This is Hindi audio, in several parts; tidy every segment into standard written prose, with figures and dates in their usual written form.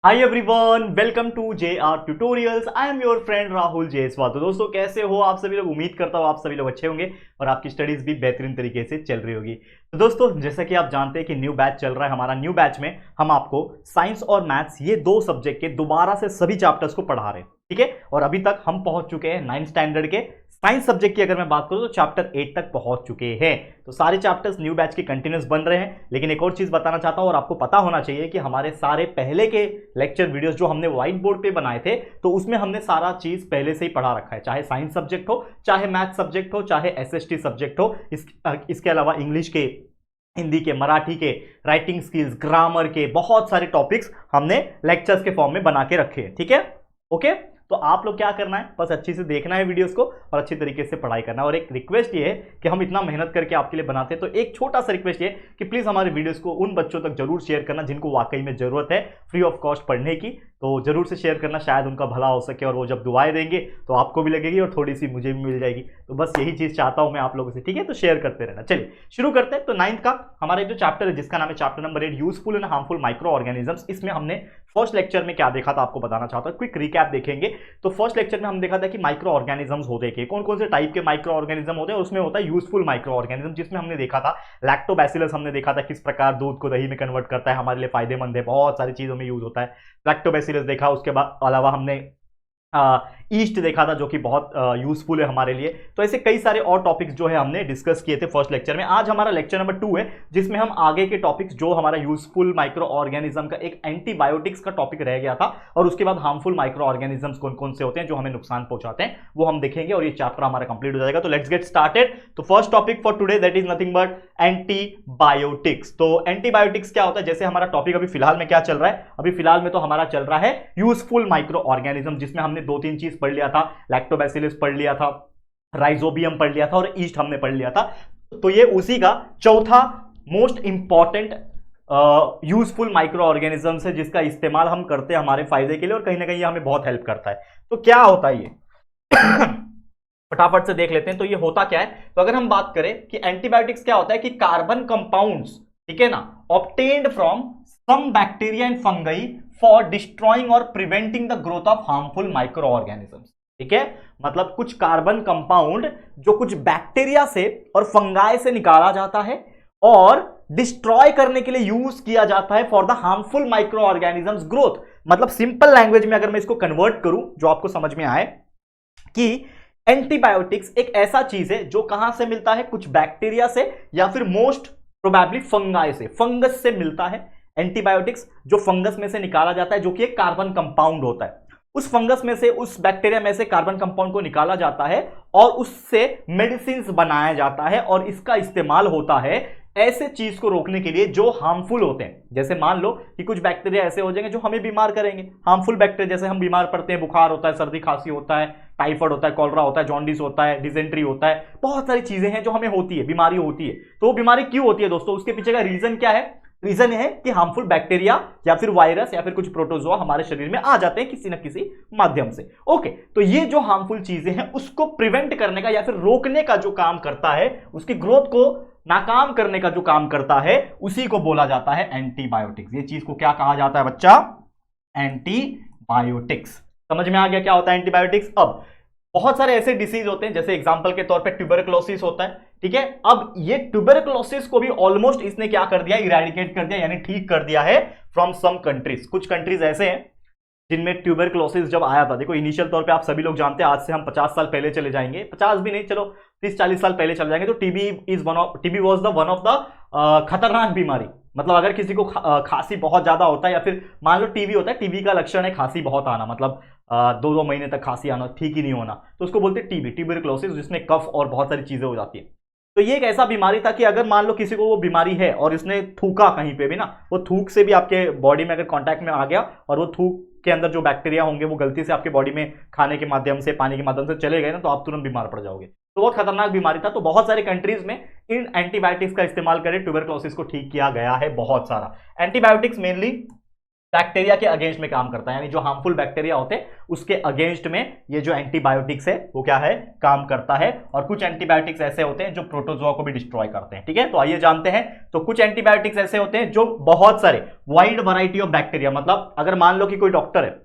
Hi everyone, welcome to JR tutorials. I am your friend Rahul Jaiswal. तो दोस्तों कैसे हो आप सभी लोग। उम्मीद करता हूँ आप सभी लोग अच्छे होंगे और आपकी स्टडीज भी बेहतरीन तरीके से चल रही होगी। तो दोस्तों जैसा कि आप जानते हैं कि न्यू बैच चल रहा है हमारा। न्यू बैच में हम आपको साइंस और मैथ्स ये दो सब्जेक्ट के दोबारा से सभी चैप्टर्स को पढ़ा रहे हैं, ठीक है। और अभी तक हम पहुंच चुके हैं 9th स्टैंडर्ड के साइंस सब्जेक्ट की अगर मैं बात करूं तो चैप्टर 8 तक पहुंच चुके हैं। तो सारे चैप्टर्स न्यू बैच के कंटिन्यूस बन रहे हैं। लेकिन एक और चीज बताना चाहता हूं और आपको पता होना चाहिए कि हमारे सारे पहले के लेक्चर वीडियोस जो हमने व्हाइट बोर्ड पे बनाए थे तो उसमें हमने सारा चीज पहले से ही पढ़ा रखा है, चाहे साइंस सब्जेक्ट हो, चाहे मैथ सब्जेक्ट हो, चाहे SST सब्जेक्ट हो, इसके अलावा इंग्लिश के, हिंदी के, मराठी के, राइटिंग स्किल्स, ग्रामर के बहुत सारे टॉपिक्स हमने लेक्चर्स के फॉर्म में बना के रखे हैं, ठीक है। ओके, तो आप लोग क्या करना है, बस अच्छे से देखना है वीडियोस को और अच्छी तरीके से पढ़ाई करना है। और एक रिक्वेस्ट ये है कि हम इतना मेहनत करके आपके लिए बनाते हैं, तो एक छोटा सा रिक्वेस्ट ये कि प्लीज हमारे वीडियोस को उन बच्चों तक जरूर शेयर करना जिनको वाकई में जरूरत है फ्री ऑफ कॉस्ट पढ़ने की। तो जरूर से शेयर करना, शायद उनका भला हो सके और वो जब दुआएं देंगे तो आपको भी लगेगी और थोड़ी सी मुझे भी मिल जाएगी। तो बस यही चीज चाहता हूं मैं आप लोगों से, ठीक है। तो शेयर करते रहना। चलिए शुरू करते हैं। तो 9th का हमारा जो चैप्टर है जिसका नाम है chapter number 8 useful and harmful micro organisms, इसमें हमने फर्स्ट लेक्चर में क्या देखा था आपको बताना चाहता हूं, क्विक रिकैप देखेंगे। तो फर्स्ट लेक्चर में हम देखा था कि माइक्रो ऑर्गेनिजम्स होते हैं, कौन कौन से टाइप के माइक्रो ऑर्गेनिज्म होते हैं। उसमें होता है यूजफुल माइक्रो ऑर्गेनिज्म, जिसमें हमने देखा था लैक्टोबैसिलस, हमने देखा था किस प्रकार दूध को दही में कन्वर्ट करता है, हमारे लिए फायदेमंद है, बहुत सारी चीजों में यूज होता है। लैक्टोबैसिलस देखा, उसके बाद अलावा हमने ईस्ट देखा था जो कि बहुत यूजफुल है हमारे लिए। तो ऐसे कई सारे और टॉपिक्स जो है हमने डिस्कस किए थे फर्स्ट लेक्चर में। आज हमारा लेक्चर नंबर 2 है जिसमें हम आगे के टॉपिक्स, जो हमारा यूजफुल माइक्रो ऑर्गेनिज्म का एक एंटीबायोटिक्स का टॉपिक रह गया था और उसके बाद हार्मफुल माइक्रो ऑर्गेनिजम्स कौन कौन से होते हैं जो हमें नुकसान पहुंचाते हैं, वो हम देखेंगे और ये चैप्टर हमारा कंप्लीट हो जाएगा। तो लेट्स गेट स्टार्टेड। तो first topic for today that is nothing but antibiotics. तो एंटीबायोटिक्स क्या होता है, जैसे हमारा टॉपिक अभी फिलहाल में क्या चल रहा है, अभी फिलहाल में तो हमारा चल रहा है यूजफुल माइक्रो ऑर्गेनिज्म, जिसमें हमने 2-3 चीज पढ़ लिया था। लैक्टोबैसिलस पढ़ लिया था, राइजोबियम पढ़ लिया था और ईस्ट हमने पढ़ लिया था। तो ये उसी का चौथा most important useful micro organisms है जिसका इस्तेमाल हम करते हैं हमारे फायदे के लिए और कहीं ना कहीं ये हमें बहुत हेल्प करता है। तो क्या होता है ये फटाफट से देख लेते हैं। तो ये होता क्या है, तो अगर हम बात करें कि एंटीबायोटिक्स क्या होता है कि कार्बन कंपाउंड्स, ठीक है ना, obtained from some bacteria and fungi for destroying और preventing the growth of harmful micro organisms, ठीक है। मतलब कुछ कार्बन कंपाउंड जो कुछ बैक्टीरिया से और फंगाई से निकाला जाता है और डिस्ट्रॉय करने के लिए यूज किया जाता है for the harmful micro organisms growth. मतलब सिंपल लैंग्वेज में अगर मैं इसको कन्वर्ट करूं जो आपको समझ में आए, कि एंटीबायोटिक्स एक ऐसा चीज है जो कहां से मिलता है, कुछ बैक्टीरिया से या फिर मोस्ट प्रोबेबली फंगाई से, फंगस से मिलता है। एंटीबायोटिक्स जो फंगस में से निकाला जाता है जो कि एक कार्बन कंपाउंड होता है, उस फंगस में से, उस बैक्टीरिया में से कार्बन कंपाउंड को निकाला जाता है और उससे मेडिसिन बनाया जाता है और इसका इस्तेमाल होता है ऐसे चीज को रोकने के लिए जो हार्मफुल होते हैं। जैसे मान लो कि कुछ बैक्टीरिया ऐसे हो जाएंगे जो हमें बीमार करेंगे, हार्मफुल बैक्टीरिया, जैसे हम बीमार पड़ते हैं, बुखार होता है, सर्दी खांसी होता है, टाइफाइड होता है, कॉलरा होता है, जॉन्डिस होता है, डिसेंट्री होता है, बहुत सारी चीजें हैं जो हमें होती है, बीमारी होती है। तो वो बीमारी क्यों होती है दोस्तों, उसके पीछे का रीजन क्या है, रीजन है कि हार्मफुल बैक्टीरिया या फिर वायरस या फिर कुछ प्रोटोजोआ हमारे शरीर में आ जाते हैं किसी न किसी माध्यम से। ओके, तो ये जो हार्मफुल चीजें हैं उसको प्रिवेंट करने का या फिर रोकने का जो काम करता है, उसकी ग्रोथ को नाकाम करने का जो काम करता है, उसी को बोला जाता है एंटीबायोटिक्स। ये चीज को क्या कहा जाता है बच्चा, एंटीबायोटिक्स। समझ में आ गया क्या होता है एंटीबायोटिक्स। अब बहुत सारे ऐसे डिसीज होते हैं, जैसे एग्जांपल के तौर पे ट्यूबरकुलोसिस होता है, ठीक है। अब ये ट्यूबरकुलोसिस को भी ऑलमोस्ट इसने क्या कर दिया, इरेडिकेट कर दिया, यानी ठीक कर दिया है फ्रॉम सम कंट्रीज। कुछ कंट्रीज ऐसे हैं जिनमें ट्यूबरकुलोसिस जब आया था, देखो इनिशियल तौर पे आप सभी लोग जानते हैं, आज से हम 50 साल पहले चले जाएंगे, 50 भी नहीं, चलो 30-40 साल पहले चले जाएंगे, तो TB was the one of the खतरनाक बीमारी। मतलब अगर किसी को खांसी बहुत ज्यादा होता है या फिर मान लो टीबी होता है, टीबी का लक्षण है खांसी बहुत आना, मतलब 2-2 महीने तक खांसी आना, ठीक ही नहीं होना, तो उसको बोलते हैं टीबी, ट्यूबरकुलोसिस, जिसमें कफ और बहुत सारी चीजें हो जाती है। तो ये एक ऐसा बीमारी था कि अगर मान लो किसी को वो बीमारी है और इसने थूका कहीं पे भी ना, वो थूक से भी आपके बॉडी में अगर कांटेक्ट में आ गया और वो थूक के अंदर जो बैक्टीरिया होंगे वो गलती से आपके बॉडी में खाने के माध्यम से, पानी के माध्यम से चले गए ना, तो आप तुरंत बीमार पड़ जाओगे। तो बहुत खतरनाक बीमारी था। तो बहुत सारे कंट्रीज में इन एंटीबायोटिक्स का इस्तेमाल करके ट्यूबरकुलोसिस को ठीक किया गया है। बहुत सारा एंटीबायोटिक्स मेनली बैक्टीरिया के अगेंस्ट में काम करता है, यानी जो हार्मफुल बैक्टीरिया होते हैं उसके अगेंस्ट में ये जो एंटीबायोटिक्स है वो क्या है, काम करता है। और कुछ एंटीबायोटिक्स ऐसे होते हैं जो प्रोटोजोआ को भी डिस्ट्रॉय करते हैं। ठीक है, तो आइए जानते हैं। तो कुछ एंटीबायोटिक्स ऐसे होते हैं जो बहुत सारे वाइड वैरायटी ऑफ बैक्टीरिया, मतलब अगर मान लो कि कोई डॉक्टर है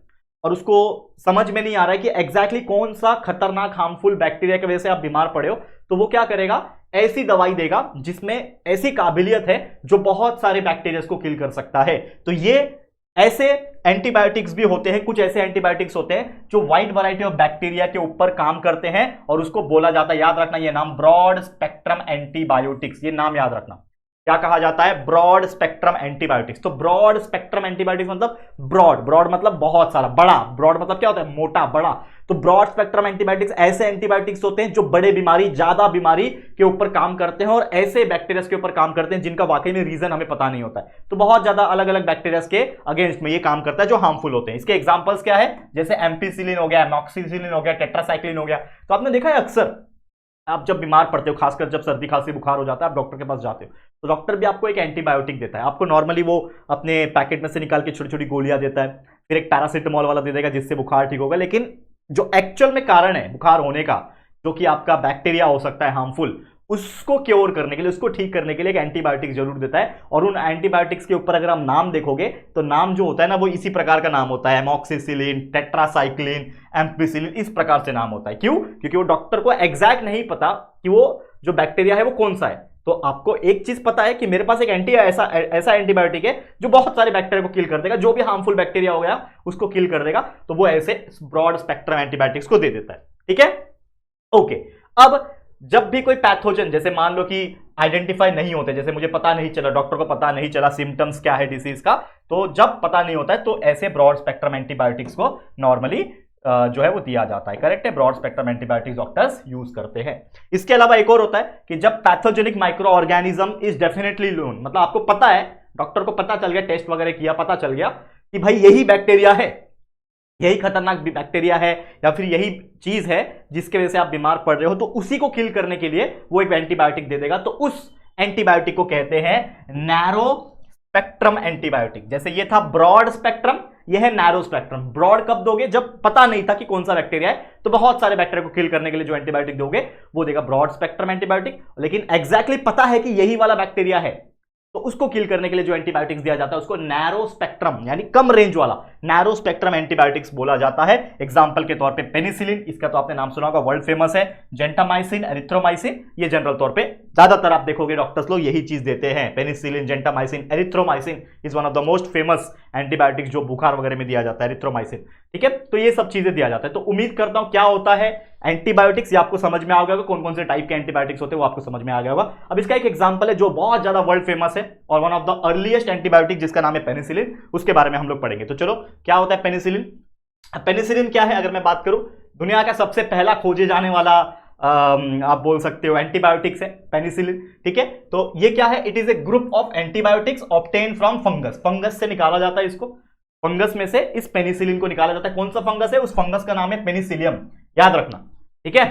और उसको समझ में नहीं आ रहा है कि एग्जैक्टली कौन सा खतरनाक हार्मफुल बैक्टीरिया की वजह से आप बीमार पड़े हो, तो वो क्या करेगा, ऐसी दवाई देगा जिसमें ऐसी काबिलियत है जो बहुत सारे बैक्टीरिया को किल कर सकता है। तो ये ऐसे एंटीबायोटिक्स भी होते हैं, कुछ ऐसे एंटीबायोटिक्स होते हैं जो वाइड वैरायटी ऑफ बैक्टीरिया के ऊपर काम करते हैं और उसको बोला जाता है, याद रखना ये नाम, ब्रॉड स्पेक्ट्रम एंटीबायोटिक्स। ये नाम याद रखना, क्या कहा जाता है, ब्रॉड स्पेक्ट्रम एंटीबायोटिक्स। तो ब्रॉड स्पेक्ट्रम एंटीबायोटिक्स मतलब ब्रॉड मतलब बहुत सारा, बड़ा, ब्रॉड मतलब क्या होता है, मोटा, बड़ा। तो ब्रॉड स्पेक्ट्रम एंटीबायोटिक्स ऐसे एंटीबायोटिक्स होते हैं जो बड़े बीमारी, ज्यादा बीमारी के ऊपर काम करते हैं और ऐसे बैक्टीरिया के ऊपर काम करते हैं जिनका वाकई में रीजन हमें पता नहीं होता है। तो बहुत ज्यादा अलग अलग बैक्टीरिया के अगेंस्ट में ये काम करता है जो हार्मफुल होते हैं। इसके एग्जांपल्स क्या है, जैसे एम्पीसिलिन हो गया, एमॉक्सिसिलिन हो गया, टेट्रासाइक्लिन हो गया। तो आपने देखा है अक्सर आप जब बीमार पड़ते हो, खासकर जब सर्दी खांसी बुखार हो जाता है, आप डॉक्टर के पास जाते हो तो डॉक्टर भी आपको एक एंटीबायोटिक देता है। आपको नॉर्मली वो अपने पैकेट में से निकाल के छोटी छोटी गोलियां देता है, फिर एक पैरासिटामोल वाला दे देगा जिससे बुखार ठीक होगा। लेकिन जो एक्चुअल में कारण है बुखार होने का, जो कि आपका बैक्टीरिया हो सकता है हार्मफुल, उसको क्योर करने के लिए, उसको ठीक करने के लिए एक एंटीबायोटिक जरूर देता है। और उन एंटीबायोटिक्स के ऊपर अगर हम नाम देखोगे तो नाम जो होता है ना वो इसी प्रकार का नाम होता है, एमॉक्सिसिलिन, टेट्रासाइक्लिन, एम्पिसिलिन, इस प्रकार से नाम होता है। क्यों? क्योंकि वो डॉक्टर को एग्जैक्ट नहीं पता कि वो जो बैक्टीरिया है वो कौन सा है। तो आपको एक चीज पता है कि मेरे पास एक ऐसा एंटीबायोटिक है जो बहुत सारे बैक्टीरिया को किल कर देगा, जो भी हार्मफुल बैक्टीरिया हो गया उसको किल कर देगा। तो वो ऐसे ब्रॉड स्पेक्ट्रम एंटीबायोटिक्स को दे देता है। ठीक है, ओके। अब जब भी कोई पैथोजन, जैसे मान लो कि आइडेंटिफाई नहीं होते, जैसे मुझे पता नहीं चला, डॉक्टर को पता नहीं चला सिम्टम्स क्या है डिसीज का, तो जब पता नहीं होता है तो ऐसे ब्रॉड स्पेक्ट्रम एंटीबायोटिक्स को नॉर्मली जो है वो दिया जाता है। करेक्ट है, broad spectrum antibiotics doctors use करते हैं। इसके अलावा एक और होता है कि जब pathogenic micro organism is definitely known, मतलब आपको पता है, डॉक्टर को पता चल गया, टेस्ट वगैरह किया, पता चल गया कि भाई यही बैक्टीरिया है, यही खतरनाक बैक्टीरिया है या फिर यही चीज है जिसके वजह से आप बीमार पड़ रहे हो, तो उसी को किल करने के लिए वो एक एंटीबायोटिक दे देगा। तो उस एंटीबायोटिक को कहते हैं नैरो स्पेक्ट्रम एंटीबायोटिक। जैसे ये था ब्रॉड स्पेक्ट्रम, ये है नैरो स्पेक्ट्रम। ब्रॉड कब दोगे, जब पता नहीं था कि कौन सा बैक्टीरिया है, तो बहुत सारे बैक्टीरिया को किल करने के लिए जो एंटीबायोटिक दोगे वो देगा ब्रॉड स्पेक्ट्रम एंटीबायोटिक। लेकिन एग्जैक्टली पता है कि यही वाला बैक्टीरिया है, तो उसको किल करने के लिए जो एंटीबायोटिक्स दिया जाता है उसको नैरो स्पेक्ट्रम यानी कम रेंज वाला नैरो स्पेक्ट्रम एंटीबायोटिक्स बोला जाता है। एग्जांपल के तौर पे पेनिसिलिन, इसका तो आपने नाम सुना होगा, वर्ल्ड फेमस है। जेंटामाइसिन, एरिथ्रोमाइसिन, ये जनरल तौर पे ज्यादातर आप देखोगे डॉक्टर्स लोग यही चीज देते हैं। Penicillin, gentamicin, erythromycin is one of the most famous antibiotics जो बुखार वगैरह में दिया जाता है, एरिथ्रोमाइसिन। ठीक है, तो ये सब चीजें दिया जाता है। तो उम्मीद करता हूं क्या होता है एंटीबायोटिक्स, ये आपको समझ में आ गया होगा, कौन कौन से टाइप के एंटीबायोटिक्स होते हैं वो आपको समझ में आ गया होगा। अब इसका एक एग्जांपल है जो बहुत ज्यादा वर्ल्ड फेमस है और one of the earliest antibiotic जिसका नाम है पेनिसिलिन, उसके बारे में हम लोग पढ़ेंगे। तो चलो, क्या होता है पेनिसिलिन? पेनिसिलिन क्या है अगर मैं बात करूं, दुनिया का सबसे पहला खोजे जाने वाला आप बोल सकते हो एंटीबायोटिक्स है पेनिसिलिन। ठीक है, तो ये क्या है, it is a group of antibiotics obtain from fungus. Fungus से निकाला जाता है इसको, फंगस में से इस पेनिसिलिन को निकाला जाता है। कौन सा फंगस है? उस फंगस का नाम है पेनिसिलियम, याद रखना। ठीक है,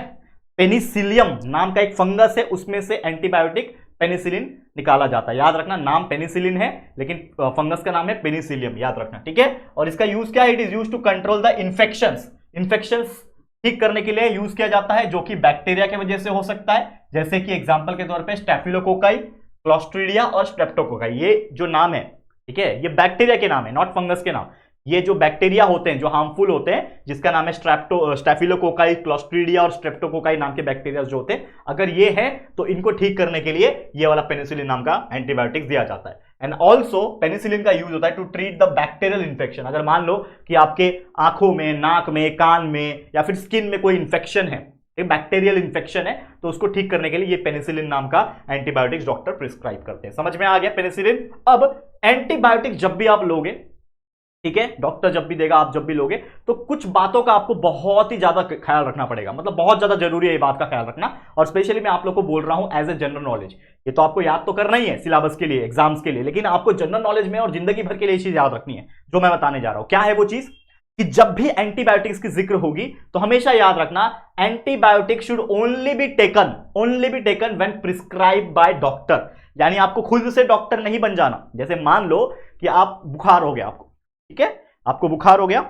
पेनिसिलियम नाम का एक फंगस है, उसमें से एंटीबायोटिक पेनिसिलिन निकाला जाता है। याद रखना, नाम पेनिसिलिन है लेकिन फंगस का नाम है पेनिसिलियम, याद रखना। ठीक है, और इसका यूज क्या है, it is use to control the infections ठीक करने के लिए यूज किया जाता है, जो कि बैक्टीरिया की वजह से हो सकता है। जैसे कि एग्जांपल के तौर पे स्टेफिलोकोकाई, क्लोस्ट्रीडिया और स्ट्रेप्टोकोकाई, ये जो नाम है, ठीक है, ये बैक्टीरिया के नाम है, नॉट फंगस के नाम। ये जो बैक्टीरिया होते हैं जो हार्मफुल होते हैं, जिसका नाम है स्टेफिलोकोकाई, क्लोस्ट्रीडिया और स्ट्रेप्टोकोकाई नाम के बैक्टीरिया जो होते हैं, अगर ये है तो इनको ठीक करने के लिए ये वाला पेनिसिलिन नाम का एंटीबायोटिक्स दिया जाता है। एंड ऑल्सो पेनिसिलिन का यूज होता है to treat the bacterial infection. अगर मान लो कि आपके आंखों में, नाक में, कान में या फिर स्किन में कोई इन्फेक्शन है, बैक्टीरियल इन्फेक्शन है, तो उसको ठीक करने के लिए ये पेनिसिलिन नाम का एंटीबायोटिक्स डॉक्टर प्रिस्क्राइब करते हैं। समझ में आ गया पेनिसिलिन? अब एंटीबायोटिक जब भी आप लोगे, ठीक है, डॉक्टर जब भी देगा, आप जब भी लोगे, तो कुछ बातों का आपको बहुत ही ज्यादा ख्याल रखना पड़ेगा। मतलब बहुत ज्यादा जरूरी है ये बात का ख्याल रखना, और स्पेशली मैं आप लोग को बोल रहा हूं एज ए जनरल नॉलेज। ये तो आपको याद तो करना ही है सिलेबस के लिए, एग्जाम्स के लिए, लेकिन आपको जनरल नॉलेज में और जिंदगी भर के लिए चीज याद रखनी है जो मैं बताने जा रहा हूं। क्या है वो चीज? कि जब भी एंटीबायोटिक्स की जिक्र होगी तो हमेशा याद रखना, antibiotic should only be taken when prescribe by doctor. यानी आपको खुद से डॉक्टर नहीं बन जाना। जैसे मान लो कि आप बुखार हो गया, आपको ठीक है, आपको बुखार हो गया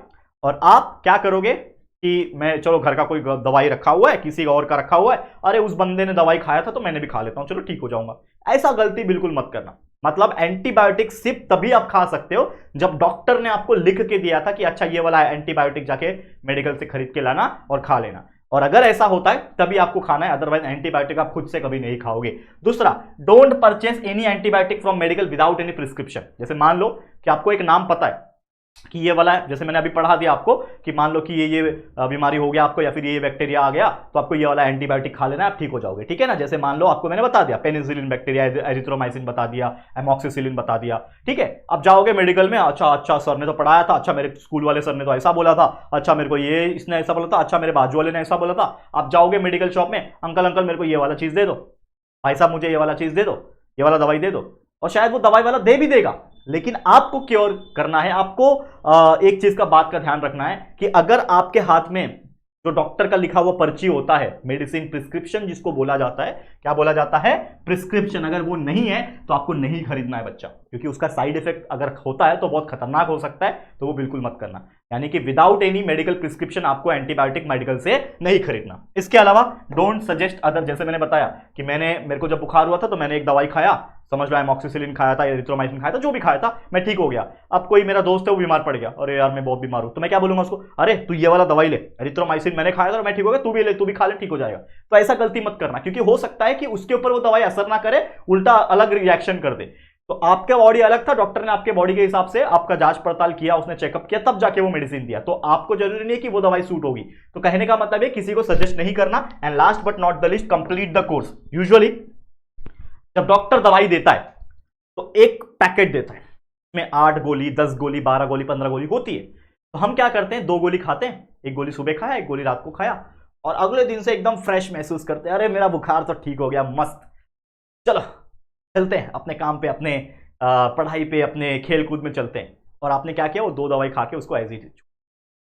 और आप क्या करोगे कि मैं चलो घर का कोई दवाई रखा हुआ है, किसी और का रखा हुआ है, अरे उस बंदे ने दवाई खाया था तो मैंने भी खा लेता हूं, चलो ठीक हो जाऊंगा। ऐसा गलती बिल्कुल मत करना। मतलब एंटीबायोटिक सिर्फ तभी आप खा सकते हो जब डॉक्टर ने आपको लिख के दिया था कि अच्छा ये वाला एंटीबायोटिक जाके मेडिकल से खरीद के लाना और खा लेना, और अगर ऐसा होता है तभी आपको खाना है, अदरवाइज एंटीबायोटिक आप खुद से कभी नहीं खाओगे। दूसरा, don't purchase any antibiotic from medical without any prescription. जैसे मान लो कि आपको एक नाम पता है कि ये वाला है, जैसे मैंने अभी पढ़ा दिया आपको कि मान लो कि ये बीमारी हो गया आपको या फिर ये बैक्टीरिया आ गया तो आपको ये वाला एंटीबायोटिक खा लेना है, आप ठीक हो जाओगे, ठीक है ना। जैसे मान लो आपको मैंने बता दिया पेनिसिलिन बैक्टीरिया, एरिथ्रोमाइसिन बता दिया, एमॉक्सिसिलिन बता दिया, ठीक है। अब जाओगे मेडिकल में, अच्छा सर ने तो पढ़ाया था, अच्छा मेरे स्कूल वाले सर ने तो ऐसा बोला था, अच्छा मेरे को ये इसने ऐसा बोला था, अच्छा मेरे बाजू वाले ने ऐसा बोला था। आप जाओगे मेडिकल शॉप में, अंकल मेरे को ये वाला चीज दे दो, भाई साहब मुझे ये वाला चीज दे दो, ये वाला दवाई दे दो, और शायद वो दवाई वाला दे भी देगा, लेकिन आपको क्योर करना है, आपको एक चीज का बात का ध्यान रखना है कि अगर आपके हाथ में जो डॉक्टर का लिखा हुआ पर्ची होता है, मेडिसिन प्रिस्क्रिप्शन जिसको बोला जाता है, क्या बोला जाता है, प्रिस्क्रिप्शन, अगर वो नहीं है तो आपको नहीं खरीदना है बच्चा, क्योंकि उसका साइड इफेक्ट अगर होता है तो बहुत खतरनाक हो सकता है, तो वो बिल्कुल मत करना। यानी कि विदाउट एनी मेडिकल प्रिस्क्रिप्शन आपको एंटीबायोटिक मेडिकल से नहीं खरीदना। इसके अलावा डोंट सजेस्ट अदर, जैसे मैंने बताया कि मेरे को जब बुखार हुआ था तो मैंने एक दवाई खाया, समझ लो एमॉक्सिसिलिन खाया था, एरिथ्रोमाइसिन खाया था, जो भी खाया था, मैं ठीक हो गया। अब कोई मेरा दोस्त है वो बीमार पड़ गया, अरे यार मैं बहुत बीमार हूं, तो मैं क्या बोलूंगा उसको, अरे तू ये वाला दवाई ले, एरिथ्रोमाइसिन मैंने खाया था मैं ठीक हो गया, तू भी ले, तू भी खा ले, ठीक हो जाएगा। तो ऐसा गलती मत करना, क्योंकि हो सकता है कि उसके ऊपर वो दवाई असर ना करे, उल्टा अलग रिएक्शन कर दे। तो आपका बॉडी अलग था, डॉक्टर ने आपके बॉडी के हिसाब से आपका जांच पड़ताल किया, उसने चेकअप किया, तब जाके वो मेडिसिन दिया। तो आपको जरूरी नहीं है कि वो दवाई सूट होगी। तो कहने का मतलब है किसी को सजेस्ट नहीं करना। And last but not the list, complete the course. Usually जब डॉक्टर दवाई देता है तो एक पैकेट देता है, इसमें 8 गोली, 10 गोली, 12 गोली, 15 गोली होती है। तो हम क्या करते हैं, 2 गोली खाते हैं, एक गोली सुबह खाया, एक गोली रात को खाया, और अगले दिन से एकदम फ्रेश महसूस करते हैं, अरे मेरा बुखार तो ठीक हो गया, मस्त, चलो चलते हैं अपने काम पे, अपने पढ़ाई पे, अपने खेल कूद में चलते हैं। और आपने क्या किया, वो 2 दवाई खा के उसको एज इट इज।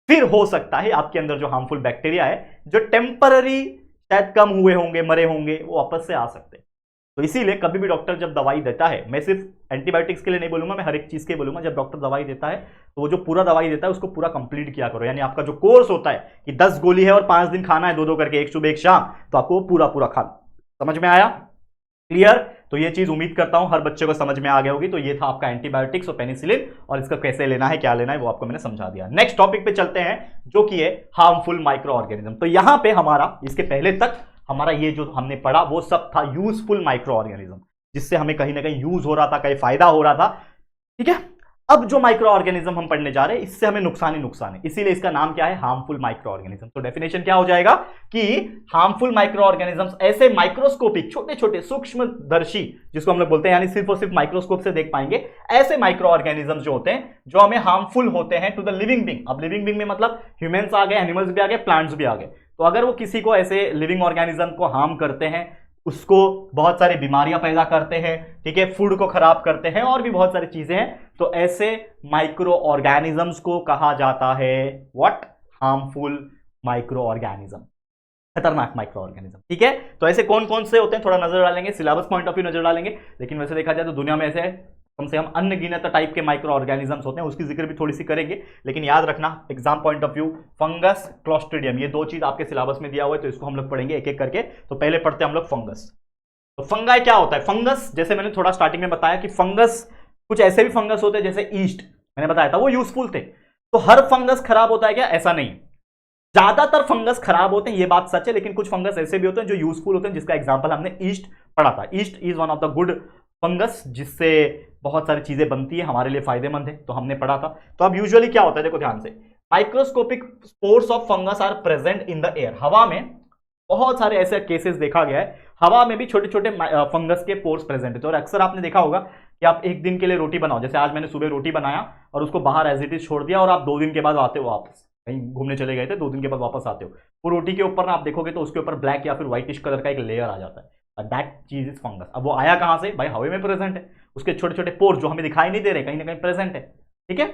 फिर हो सकता है आपके अंदर जो हार्मफुल बैक्टीरिया है, जो टेम्पररी शायद कम हुए होंगे, मरे होंगे, वो वापस से आ सकते हैं। तो इसीलिए कभी भी डॉक्टर जब दवाई देता है, मैं सिर्फ एंटीबायोटिक्स के लिए नहीं बोलूंगा, मैं हर एक चीज के बोलूंगा, जब डॉक्टर दवाई देता है तो वो जो पूरा दवाई देता है उसको पूरा कंप्लीट किया करो। यानी आपका जो कोर्स होता है कि 10 गोली है और 5 दिन खाना है, 2-2 करके, एक सुबह एक शाम, तो आपको वो पूरा खाना। समझ में आया, क्लियर? तो ये चीज उम्मीद करता हूं हर बच्चे को समझ में आ गया होगी। तो ये था आपका एंटीबायोटिक्स और पेनिसिलिन, और इसका कैसे लेना है, क्या लेना है, वो आपको मैंने समझा दिया। नेक्स्ट टॉपिक पे चलते हैं, जो कि है हार्मफुल माइक्रो ऑर्गेनिज्म। तो यहां पे हमारा, इसके पहले तक हमारा ये जो हमने पढ़ा वो सब था यूजफुल माइक्रो ऑर्गेनिज्म, जिससे हमें कहीं ना कहीं यूज हो रहा था, कहीं फायदा हो रहा था, ठीक है। अब जो माइक्रो ऑर्गेनिज्म हम पढ़ने जा रहे हैं, इससे हमें नुकसान ही नुकसान है, इसीलिए इसका नाम क्या है, हार्मफुल माइक्रो ऑर्गेनिज्म। तो डेफिनेशन क्या हो जाएगा कि हार्मफुल माइक्रो ऑर्गेनिज्म्स ऐसे माइक्रोस्कोपिक, छोटे छोटे सूक्ष्मदर्शी, जिसको हम लोग बोलते हैं, यानी सिर्फ और सिर्फ माइक्रोस्कोप से देख पाएंगे, ऐसे माइक्रो ऑर्गेनिज्म्स जो होते हैं जो हमें हार्मफुल होते हैं टू द लिविंग बीइंग। अब लिविंग बीइंग में मतलब ह्यूमंस आ गए, एनिमल्स भी आ गए, प्लांट्स भी आ गए। तो अगर वो किसी को ऐसे लिविंग ऑर्गेनिज्म को हार्म करते हैं, उसको बहुत सारी बीमारियां पैदा करते हैं, ठीक है, फूड को खराब करते हैं, और भी बहुत सारी चीजें हैं, तो ऐसे माइक्रो ऑर्गेनिजम्स को कहा जाता है व्हाट, हार्मफुल माइक्रो ऑर्गेनिज्म, खतरनाक माइक्रो ऑर्गेनिज्म, ठीक है। तो ऐसे कौन कौन से होते हैं थोड़ा नजर डालेंगे, सिलेबस पॉइंट ऑफ व्यू नजर डालेंगे, लेकिन वैसे देखा जाए तो दुनिया में ऐसे कम से कम अनगिनत टाइप के माइक्रो ऑर्गेनिजम्स होते हैं, उसकी जिक्र भी थोड़ी सी करेंगे। लेकिन याद रखना exam point of view, fungus, Clostridium, ये 2 चीज आपके सिलेबस में दिया हुआ है, तो इसको हम लोग पढ़ेंगे एक एक करके। तो पहले पढ़ते हैं हम लोग फंगस। तो फंगाई क्या होता है, फंगस, जैसे मैंने थोड़ा स्टार्टिंग में बताया कि फंगस, कुछ ऐसे भी फंगस होते हैं जैसे ईस्ट, मैंने बताया था वो यूजफुल थे। तो हर फंगस खराब होता है क्या, ऐसा नहीं, ज्यादातर फंगस खराब होते हैं, ये बात सच है, लेकिन कुछ फंगस ऐसे भी होते हैं जो यूजफुल होते हैं, जिसका एग्जांपल हमने ईस्ट पढ़ा था। East is one of the good fungus, जिससे बहुत सारी चीजें बनती है, हमारे लिए फायदेमंद है, तो हमने पढ़ा था। तो अब यूजुअली क्या होता है, देखो ध्यान से, microscopic spores of fungus are present in the air. हवा में बहुत सारे ऐसे केसेस देखा गया है, हवा में भी छोटे छोटे फंगस के पोर्स प्रेजेंट है। तो और अक्सर आपने देखा होगा कि आप एक दिन के लिए रोटी बनाओ, जैसे आज मैंने सुबह रोटी बनाया और उसको बाहर एज इट इज छोड़ दिया, और आप 2 दिन के बाद आते हो, वापस कहीं घूमने चले गए थे, 2 दिन के बाद वापस आते हो, वो रोटी के ऊपर ना आप देखोगे तो उसके ऊपर ब्लैक या फिर व्हाइटिश कलर का एक लेयर आ जाता है, दैट चीज इज फंगस। अब वो आया कहां से, भाई हवा में प्रेजेंट है, उसके छोटे छोटे पोर्स जो हमें दिखाई नहीं दे रहे, कहीं ना कहीं प्रेजेंट है, ठीक है,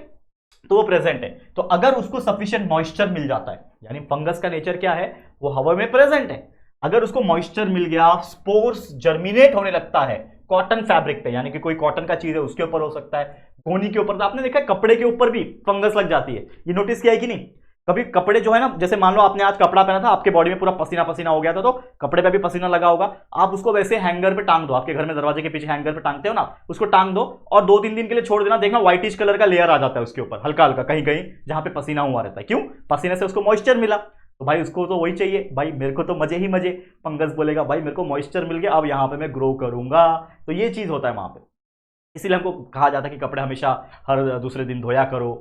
तो वो प्रेजेंट है। तो अगर उसको सफिशिएंट मॉइस्चर मिल जाता है, यानी फंगस का नेचर क्या है, वो हवा में प्रेजेंट है, अगर उसको मॉइस्चर मिल गया, स्पोर्स जर्मिनेट होने लगता है कॉटन फैब्रिक पे, यानी कि कोई कॉटन का चीज है उसके ऊपर हो सकता है, कोहनी के ऊपर, तो आपने देखा है कपड़े के ऊपर भी फंगस लग जाती है, ये नोटिस किया है कि नहीं? कभी कपड़े जो है ना, जैसे मान लो आपने आज कपड़ा पहना था, आपके बॉडी में पूरा पसीना पसीना हो गया था, तो कपड़े पे भी पसीना लगा होगा, आप उसको वैसे हैंगर पे टांग दो, आपके घर में दरवाजे के पीछे हैंगर पे टांगते हो ना, उसको टांग दो और 2-3 दिन के लिए छोड़ देना, देखना व्हाइटिश कलर का लेयर आ जाता है उसके ऊपर, हल्का हल्का कहीं कहीं जहां पे पसीना हुआ रहता है। क्यों? पसीने से उसको मॉइस्चर मिला। तो भाई उसको तो वही चाहिए, भाई मेरे को तो मजे ही मजे, फंगस बोलेगा भाई मेरे को मॉइस्चर मिल गया, अब यहाँ पे मैं ग्रो करूंगा। तो ये चीज होता है वहां पे, इसीलिए हमको कहा जाता है कि कपड़े हमेशा हर दूसरे दिन धोया करो।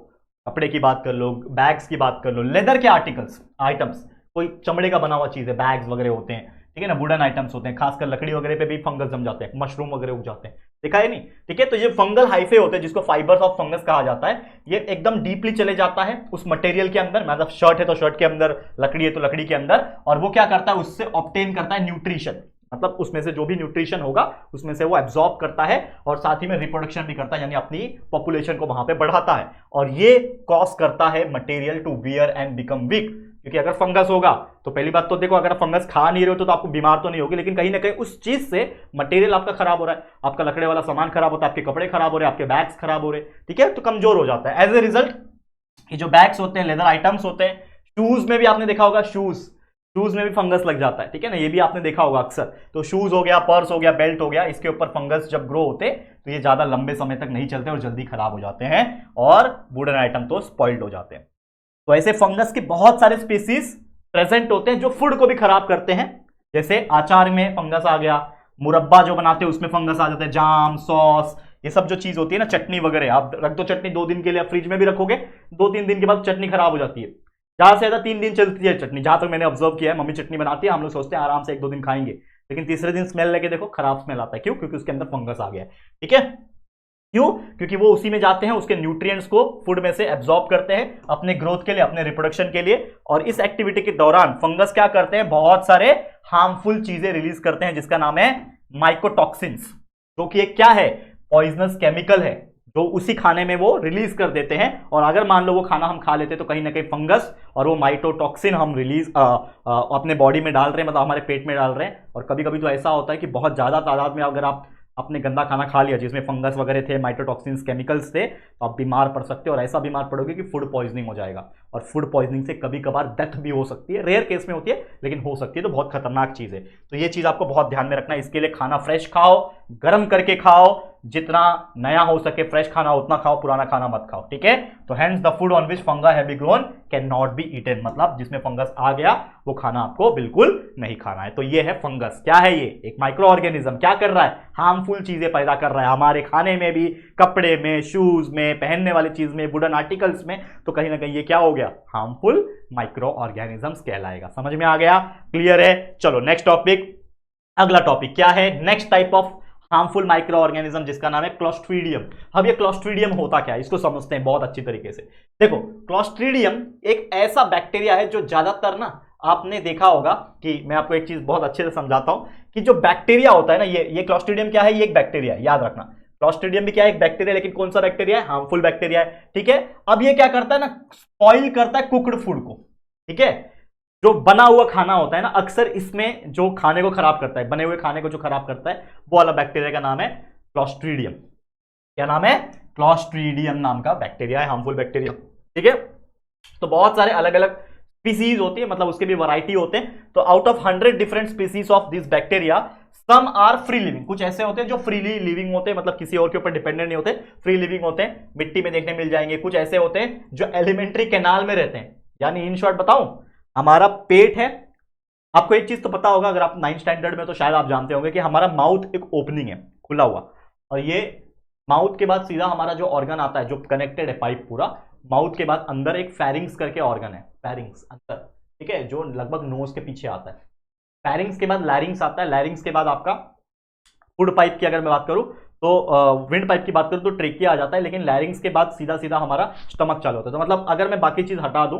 कपड़े की बात कर लो, बैग्स की बात कर लो, लेदर के आर्टिकल्स आइटम्स, कोई चमड़े का बना हुआ चीज है, बैग्स वगैरह होते हैं, ठीक है ना, वुडन आइटम्स होते हैं, खासकर लकड़ी वगैरह पे भी फंगस जम जाते हैं, मशरूम वगैरह उग जाते हैं, देखा है नहीं? ठीक है, तो ये फंगल हाइफे होते हैं जिसको फाइबर्स ऑफ फंगस कहा जाता है। ये एकदम डीपली चले जाता है उस मटेरियल के अंदर, मतलब शर्ट है तो शर्ट के अंदर, लकड़ी है तो लकड़ी के अंदर, और वो क्या करता है, उससे ऑब्टेन करता है न्यूट्रिशन, मतलब उसमें से जो भी न्यूट्रिशन होगा उसमें से वो एब्जॉर्ब करता है, और साथ ही में रिप्रोडक्शन भी करता है, यानी अपनी पॉपुलेशन को वहां पे बढ़ाता है, और ये कॉज करता है material to wear and become weak. क्योंकि अगर फंगस होगा तो पहली बात तो देखो, अगर आप फंगस खा नहीं रहे हो तो आपको बीमार तो नहीं होगी, लेकिन कहीं ना कहीं उस चीज से मटेरियल आपका खराब हो रहा है, आपका लकड़े वाला सामान खराब होता है, आपके कपड़े खराब हो रहे हैं, आपके बैग्स खराब हो रहे हैं, ठीक है, तो कमजोर हो जाता है। एज ए रिजल्ट ये जो बैग्स होते हैं, लेदर आइटम्स होते हैं, शूज में भी आपने देखा होगा, शूज में भी फंगस लग जाता है, ठीक है ना, ये भी आपने देखा होगा अक्सर। तो शूज हो गया, पर्स हो गया, बेल्ट हो गया, इसके ऊपर फंगस जब ग्रो होते तो ये ज्यादा लंबे समय तक नहीं चलते और जल्दी खराब हो जाते हैं, और वुडन आइटम तो स्पॉइल्ड हो जाते हैं। तो ऐसे फंगस के बहुत सारे स्पीसीज प्रेजेंट होते हैं जो फूड को भी खराब करते हैं। जैसे अचार में फंगस आ गया, मुरब्बा जो बनाते हैं उसमें फंगस आ जाता है, जाम, सॉस, ये सब जो चीज होती है ना, चटनी वगैरह, आप रख दो चटनी 2 दिन के लिए, आप फ्रिज में भी रखोगे, 2-3 दिन के बाद चटनी खराब हो जाती है, ज्यादा से ज्यादा 3 दिन चलती है चटनी, जहां तक मैंने ऑब्जर्व किया है। मम्मी चटनी बनाती है, हम लोग सोचते हैं आराम से 1-2 दिन खाएंगे, लेकिन तीसरे दिन स्मेल लेके देखो खराब स्मेल आता है। क्यों? क्योंकि उसके अंदर फंगस आ गया है, ठीक है। क्यों? क्योंकि वो उसी में जाते हैं, उसके न्यूट्रिएंट्स को फूड में से एब्जॉर्ब करते हैं अपने ग्रोथ के लिए, अपने रिप्रोडक्शन के लिए, और इस एक्टिविटी के दौरान फंगस क्या करते हैं, बहुत सारे हार्मफुल चीजें रिलीज करते हैं, जिसका नाम है माइकोटॉक्सिन्स, जो कि एक क्या है, पॉइजनस केमिकल है, जो उसी खाने में वो रिलीज कर देते हैं। और अगर मान लो वो खाना हम खा लेते तो कहीं ना कहीं फंगस और वो माइटोटॉक्सिन हम रिलीज अपने बॉडी में डाल रहे हैं, मतलब हमारे पेट में डाल रहे हैं। और कभी कभी तो ऐसा होता है कि बहुत ज्यादा तादाद में अगर आप अपने गंदा खाना खा लिया जिसमें फंगस वगैरह थे, माइटोटॉक्सिन्स, केमिकल्स थे, तो आप बीमार पड़ सकते हो, और ऐसा बीमार पड़ोगे कि फूड पॉइजनिंग हो जाएगा। और फूड पॉइजनिंग से कभी कभार डेथ भी हो सकती है, रेयर केस में होती है लेकिन हो सकती है, तो बहुत खतरनाक चीज है। तो ये चीज आपको बहुत ध्यान में रखना है। इसके लिए खाना फ्रेश खाओ, गर्म करके खाओ, जितना नया हो सके फ्रेश खाना उतना खाओ, पुराना खाना मत खाओ, ठीक है। तो hence the food on which fungi have be grown can not be eaten, मतलब जिसमें फंगस आ गया वो खाना आपको बिल्कुल नहीं खाना है। तो ये है फंगस। क्या है ये? एक माइक्रो ऑर्गेनिज्म। क्या कर रहा है? हार्मफुल चीजें पैदा कर रहा है हमारे खाने में भी, कपड़े में, शूज में, पहनने वाली चीज में, वुडन आर्टिकल्स में। तो कहीं ना कहीं ये क्या हो गया? हार्मफुल माइक्रो ऑर्गेनिजम्स कहलाएगा। समझ में आ गया? क्लियर है? चलो नेक्स्ट टॉपिक। अगला टॉपिक क्या है? Next type of harmful micro organism, जिसका नाम है क्लोस्ट्रीडियम। अब ये क्लोस्ट्रीडियम होता क्या है, इसको समझते हैं बहुत अच्छी तरीके से। देखो, क्लोस्ट्रीडियम एक ऐसा बैक्टीरिया है जो ज्यादातर ना, आपने देखा होगा कि मैं आपको एक चीज बहुत अच्छे से समझाता हूं कि जो बैक्टीरिया होता है ना, ये क्लोस्ट्रीडियम क्या है? ये एक बैक्टीरिया है, याद रखना। क्लोस्ट्रीडियम भी क्या है? एक बैक्टीरिया, लेकिन कौन सा बैक्टीरिया है? हार्मफुल बैक्टीरिया है, ठीक है। अब ये क्या करता है ना, स्पॉइल करता है कुक्ड फूड को, ठीक है। जो बना हुआ खाना होता है ना, अक्सर इसमें जो खाने को खराब करता है, बने हुए खाने को जो खराब करता है, वो वाला बैक्टीरिया का नाम है क्लोस्ट्रीडियम। क्या नाम है? क्लोस्ट्रीडियम नाम का बैक्टीरिया है, हार्मफुल बैक्टीरिया, ठीक है। तो बहुत सारे अलग अलग स्पीसीज होती है, मतलब उसके भी वैरायटी होते हैं। तो out of 100 different species of this bacteria, some are free living. कुछ ऐसे होते हैं जो फ्रीली लिविंग होते हैं, मतलब किसी और के ऊपर डिपेंडेंट नहीं होते, फ्री लिविंग होते हैं, मिट्टी में देखने मिल जाएंगे। कुछ ऐसे होते हैं जो एलिमेंट्री कैनाल में रहते हैं, यानी इन शॉर्ट बताऊं, हमारा पेट है। आपको एक चीज तो पता होगा, अगर आप 9th स्टैंडर्ड में, तो शायद आप जानते होंगे कि हमारा माउथ एक ओपनिंग है, खुला हुआ, और ये माउथ के बाद सीधा हमारा जो ऑर्गन आता है, जो कनेक्टेड है पाइप पूरा, माउथ के बाद अंदर एक फेरिंग्स करके ऑर्गन है, फेरिंग्स अंदर, ठीक है, जो लगभग नोज के पीछे आता है। फेरिंग्स के बाद लैरिंग्स आता है, लैरिंग्स के बाद आपका फूड पाइप की अगर मैं बात करूं तो विंड पाइप की बात करूं तो ट्रेकिया आ जाता है, लेकिन लैरिंग्स के बाद सीधा सीधा हमारा स्टमक चालू होता है। तो मतलब अगर मैं बाकी चीज हटा दूं